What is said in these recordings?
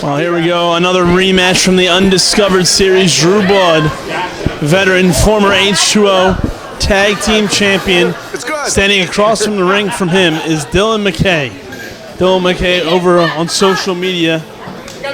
Well, here we go. Another rematch from the Undiscovered Series. Drew Blood, veteran, former H20 Tag Team Champion. Standing across from the ring from him is DYLN MCKAY. DYLN MCKAY over on social media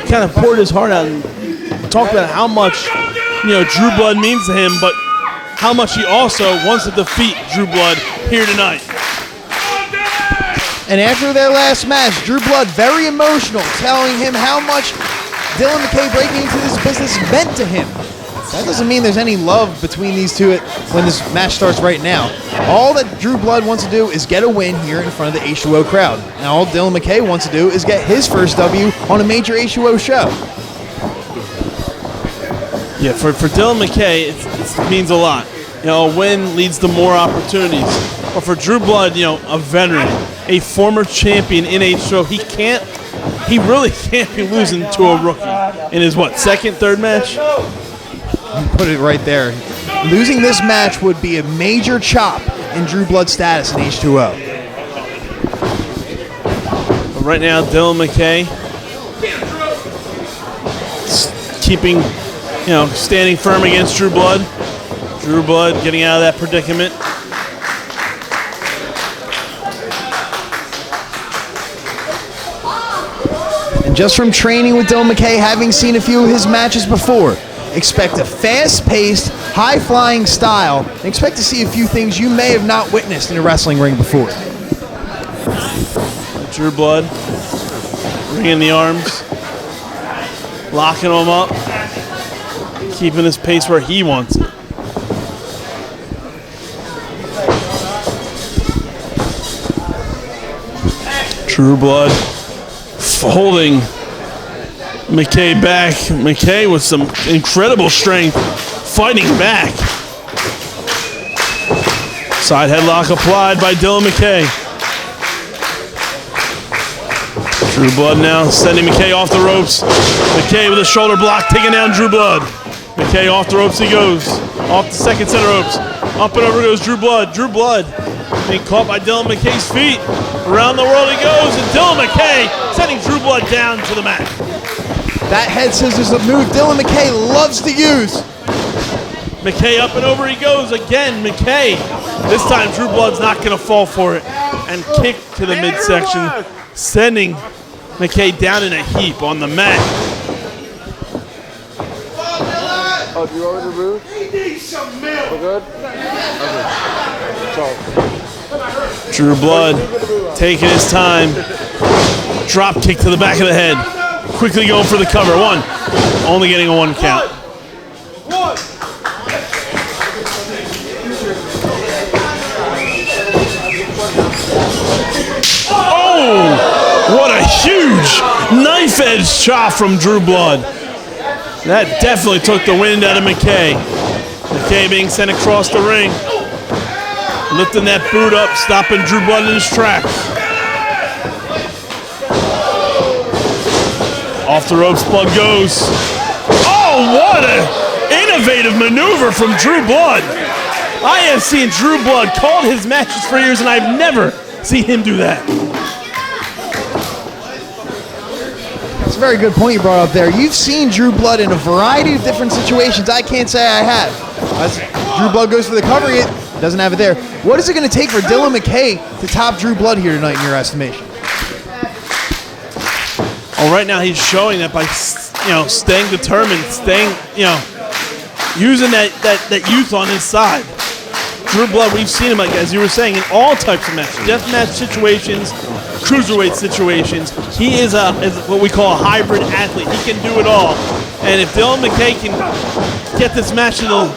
kind of poured his heart out and talked about how much Drew Blood means to him, but how much he also wants to defeat Drew Blood here tonight. And after their last match, Drew Blood very emotional, telling him how much DYLN MCKAY breaking into this business meant to him. That doesn't mean there's any love between these two when this match starts right now. All that Drew Blood wants to do is get a win here in front of the H20 crowd. And all DYLN MCKAY wants to do is get his first W on a major H20 show. Yeah, for DYLN MCKAY, it means a lot. A win leads to more opportunities. But for Drew Blood, a veteran, a former champion in H20, he really can't be losing to a rookie in his, second, third match? You put it right there. Losing this match would be a major chop in Drew Blood's status in H20. But right now, DYLN MCKAY keeping, standing firm against Drew Blood. Drew Blood getting out of that predicament. And just from training with DYLN MCKAY, having seen a few of his matches before, expect a fast-paced, high-flying style, and expect to see a few things you may have not witnessed in a wrestling ring before. Drew Blood ringing the arms, locking him up, keeping his pace where he wants it. Drew Blood holding MCKAY back. MCKAY with some incredible strength, fighting back. Side headlock applied by DYLN MCKAY. Drew Blood now sending MCKAY off the ropes. MCKAY with a shoulder block, taking down Drew Blood. MCKAY off the ropes he goes. Off the second set of ropes. Up and over goes Drew Blood. Drew Blood being caught by DYLN MCKAY's feet. Around the world he goes, and DYLN MCKAY sending Drew Blood down to the mat. That head scissors a move DYLN MCKAY loves to use. MCKAY up and over he goes again. MCKAY. This time Drew Blood's not going to fall for it. And kick to the midsection, sending MCKAY down in a heap on the mat. Oh, do you want me to move? He needs some milk. We're good? Okay. Drew Blood taking his time. Drop kick to the back of the head. Quickly going for the cover. One. Only getting a 1 count. Oh! What a huge knife edge chop from Drew Blood. That definitely took the wind out of MCKAY. MCKAY being sent across the ring. Lifting that boot up, stopping Drew Blood in his tracks. Off the ropes, Blood goes. Oh, what an innovative maneuver from Drew Blood. I have seen Drew Blood call his matches for years, and I've never seen him do that. That's a very good point you brought up there. You've seen Drew Blood in a variety of different situations. I can't say I have. As Drew Blood goes for the cover, it doesn't have it there. What is it going to take for DYLN MCKAY to top Drew Blood here tonight in your estimation? Well, right now he's showing that by staying determined, using that youth on his side. Drew Blood, we've seen him, as you were saying, in all types of matches, deathmatch situations, cruiserweight situations. He is what we call a hybrid athlete. He can do it all. And if DYLN MCKAY can get this match to the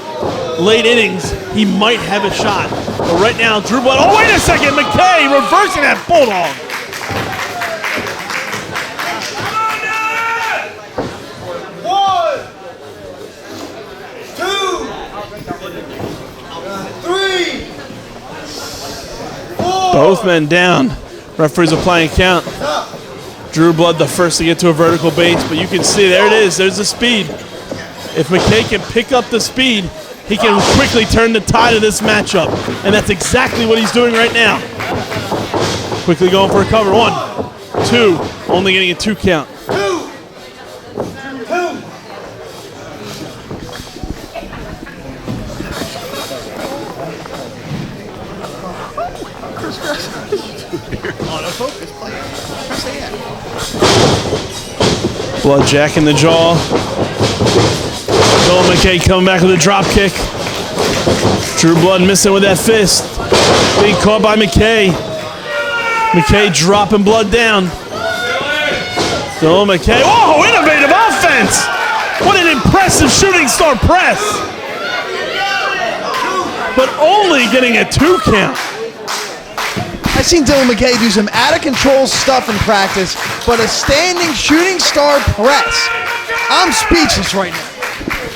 late innings, he might have a shot. But right now, Drew Blood, oh, wait a second, MCKAY reversing that bulldog. Both men down. Referees applying a count. Drew Blood the first to get to a vertical base, but you can see there it is. There's the speed. If MCKAY can pick up the speed, he can quickly turn the tide of this matchup. And that's exactly what he's doing right now. Quickly going for a cover. 1, 2, only getting a 2 count. Blood jack in the jaw. Dylan McKay coming back with a drop kick. Drew Blood missing with that fist. Being caught by McKay. McKay dropping Blood down. Dylan McKay. Whoa, innovative offense! What an impressive shooting star press! But only getting a 2 count. I've seen Dylan McKay do some out-of-control stuff in practice, but a standing shooting star press. I'm speechless right now.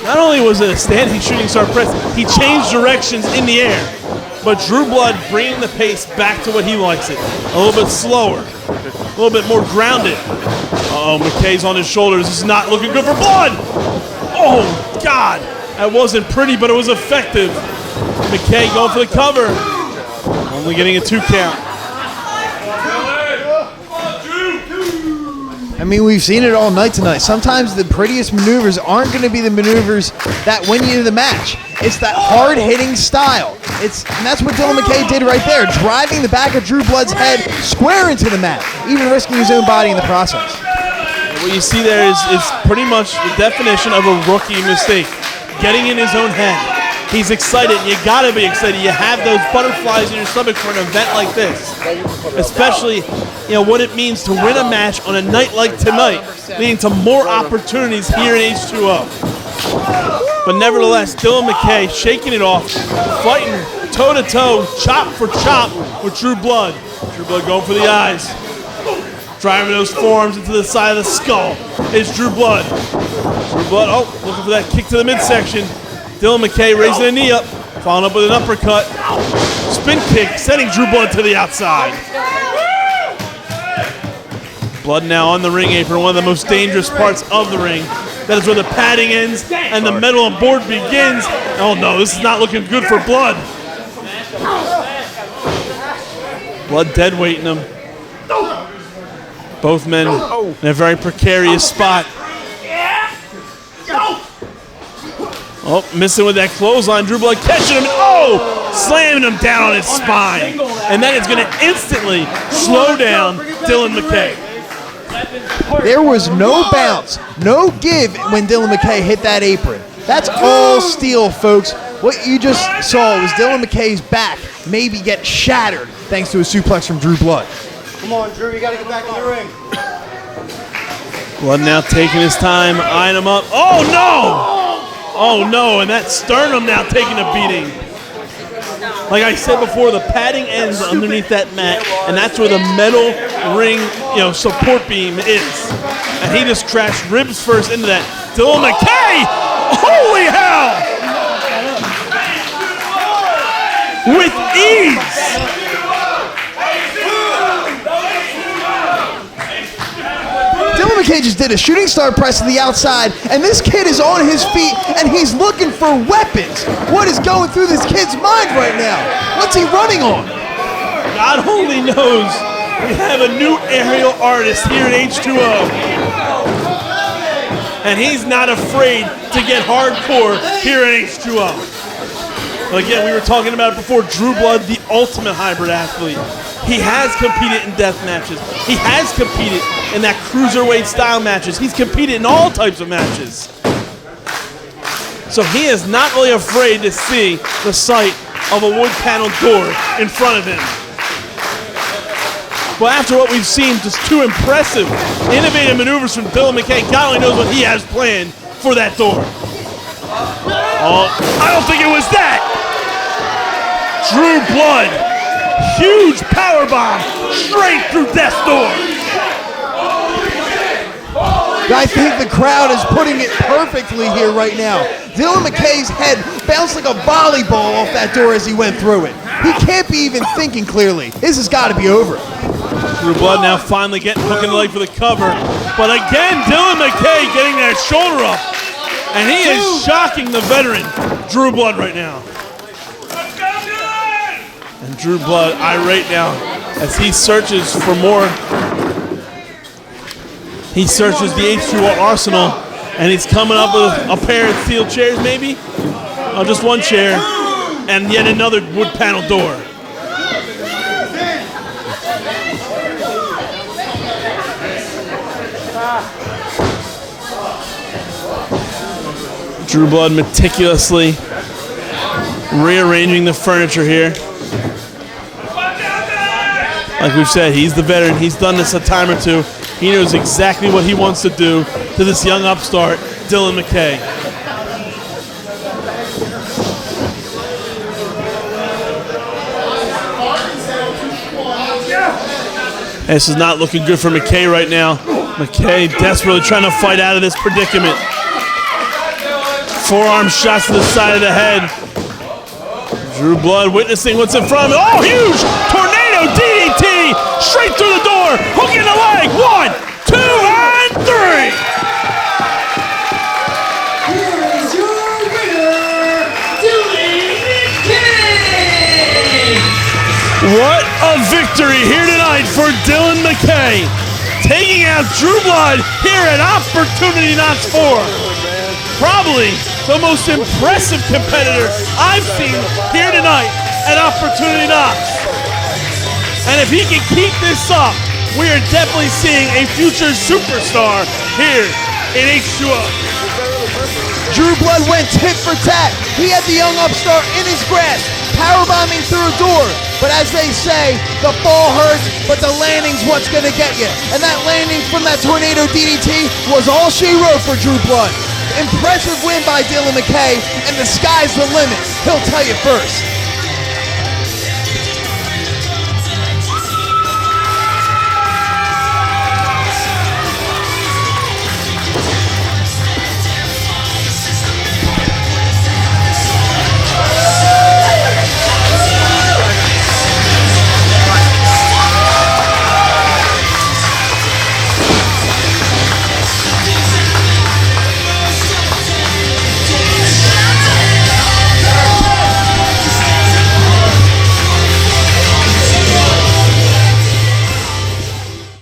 Not only was it a standing shooting star press, he changed directions in the air. But Drew Blood bringing the pace back to what he likes it. A little bit slower, a little bit more grounded. Uh-oh, McKay's on his shoulders. This is not looking good for Blood. Oh, God. That wasn't pretty, but it was effective. McKay going for the cover. Only getting a 2 count. I mean, we've seen it all night tonight. Sometimes the prettiest maneuvers aren't going to be the maneuvers that win you the match. It's that hard-hitting style. And that's what Dylan McKay did right there, driving the back of Drew Blood's head square into the mat, even risking his own body in the process. What you see there is pretty much the definition of a rookie mistake, getting in his own head. He's excited. You gotta be excited. You have those butterflies in your stomach for an event like this, especially what it means to win a match on a night like tonight, leading to more opportunities here in H20. But nevertheless, Dylan McKay shaking it off, fighting toe-to-toe, chop for chop with Drew Blood. Drew Blood going for the eyes, driving those forearms into the side of the skull. It's Drew Blood. Drew Blood, looking for that kick to the midsection. Dylan McKay raising a knee up, following up with an uppercut. Spin kick, sending Drew Blood to the outside. Blood now on the ring apron, one of the most dangerous parts of the ring. That is where the padding ends and the metal on board begins. Oh no, this is not looking good for Blood. Blood dead weighting him. Both men in a very precarious spot. Oh, missing with that clothesline. Drew Blood catching him. Slamming him down on his spine. And that is going to instantly slow down Dylan McKay. There was no bounce, no give when Dylan McKay hit that apron. That's all steel, folks. What you just saw was Dylan McKay's back maybe get shattered thanks to a suplex from Drew Blood. Come on, Drew, you got to get back in the ring. Blood now taking his time, eyeing him up. Oh, no! Oh, no, and that sternum now taking a beating. Like I said before, the padding ends underneath that mat, and that's where the metal ring, support beam is. And he just crashed ribs first into that. Dylan McKay! Holy hell! With ease! Dylan McKay just did a shooting star press to the outside, and this kid is on his feet, and he's looking for weapons. What is going through this kid's mind right now? What's he running on? God only knows. We have a new aerial artist here at H20. And he's not afraid to get hardcore here at H20. But again, we were talking about it before, Drew Blood, the ultimate hybrid athlete. He has competed in death matches. He has competed in that cruiserweight style matches. He's competed in all types of matches. So he is not really afraid to see the sight of a wood panel door in front of him. But after what we've seen, just two impressive, innovative maneuvers from Dylan McKay, God only knows what he has planned for that door. Oh, I don't think it was that. Drew Blood, huge power bomb straight through death's door. I think the crowd is putting it perfectly here right now. Dylan McKay's head bounced like a volleyball off that door as he went through it. He can't be even thinking clearly. This has got to be over. Drew Blood now finally hooking the leg for the cover. But again, Dylan McKay getting that shoulder up. And he is shocking the veteran, Drew Blood, right now. And Drew Blood irate now as he searches for more. He searches the H20 arsenal, and he's coming up with a pair of steel chairs, maybe? Oh, just one chair, and yet another wood panel door. Drew Blood meticulously rearranging the furniture here. Like we've said, he's the veteran. He's done this a time or two. He knows exactly what he wants to do to this young upstart, DYLN MCKAY. This is not looking good for MCKAY right now. MCKAY desperately trying to fight out of this predicament. Forearm shots to the side of the head. Drew Blood witnessing what's in front of him. Oh, huge tornado DDT straight through the door. Hook in the leg. 1, 2, and 3. Here is your winner, DYLN MCKAY. What a victory here tonight for DYLN MCKAY. Taking out Drew Blood here at Opportunity Knocks 4. Probably the most impressive competitor I've seen here tonight at Opportunity Knocks. And if he can keep this up, we are definitely seeing a future superstar here in H20. Drew Blood went tit for tat. He had the young upstart in his grasp, powerbombing through a door. But as they say, the fall hurts, but the landing's what's gonna get you. And that landing from that tornado DDT was all she wrote for Drew Blood. Impressive win by DYLN MCKAY, and the sky's the limit. He'll tell you first.